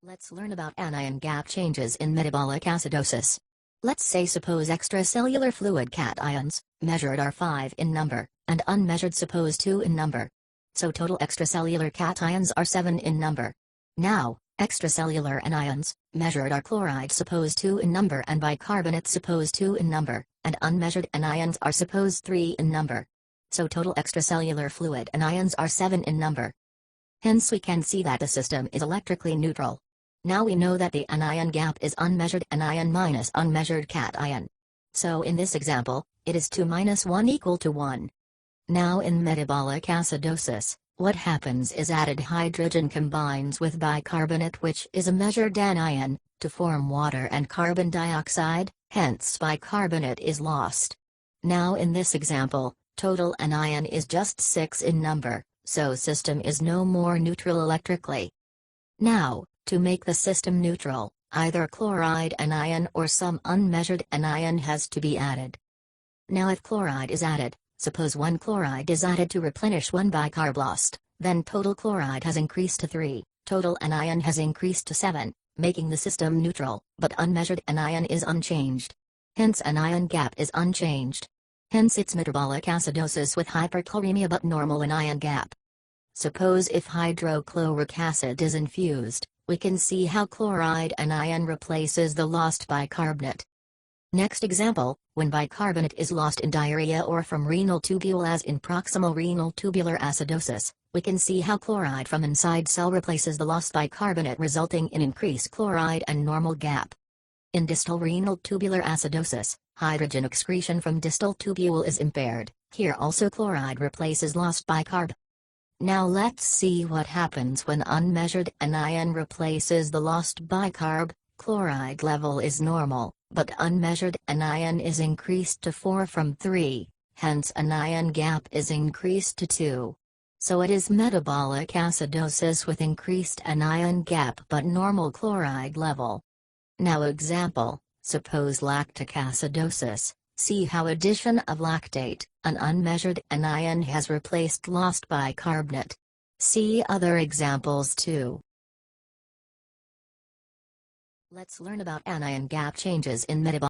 Let's learn about anion gap changes in metabolic acidosis. Let's say suppose extracellular fluid cations, measured are 5 in number, and unmeasured suppose 2 in number. So total extracellular cations are 7 in number. Now, extracellular anions, measured are chloride suppose 2 in number and bicarbonate suppose 2 in number, and unmeasured anions are suppose 3 in number. So total extracellular fluid anions are 7 in number. Hence we can see that the system is electrically neutral. Now we know that the anion gap is unmeasured anion minus unmeasured cation. So in this example, it is 2 minus 1 equal to 1. Now in metabolic acidosis, what happens is added hydrogen combines with bicarbonate, which is a measured anion, to form water and carbon dioxide, hence bicarbonate is lost. Now in this example, total anion is just 6 in number, so system is no more neutral electrically. Now, to make the system neutral, either chloride anion or some unmeasured anion has to be added. Now if chloride is added, suppose 1 chloride is added to replenish 1 bicarb lost, then total chloride has increased to 3, total anion has increased to 7, making the system neutral, but unmeasured anion is unchanged. Hence anion gap is unchanged. Hence it's metabolic acidosis with hyperchloremia but normal anion gap. Suppose if hydrochloric acid is infused, we can see how chloride anion replaces the lost bicarbonate. Next example, when bicarbonate is lost in diarrhea or from renal tubule as in proximal renal tubular acidosis, we can see how chloride from inside cell replaces the lost bicarbonate resulting in increased chloride and normal gap. In distal renal tubular acidosis, hydrogen excretion from distal tubule is impaired, here also chloride replaces lost bicarb. Now let's see what happens when unmeasured anion replaces the lost bicarb. Chloride level is normal, but unmeasured anion is increased to 4 from 3, hence anion gap is increased to 2. So it is metabolic acidosis with increased anion gap but normal chloride level. Now example, suppose lactic acidosis. See how addition of lactate, an unmeasured anion has replaced lost bicarbonate. See other examples too. Let's learn about anion gap changes in metabolic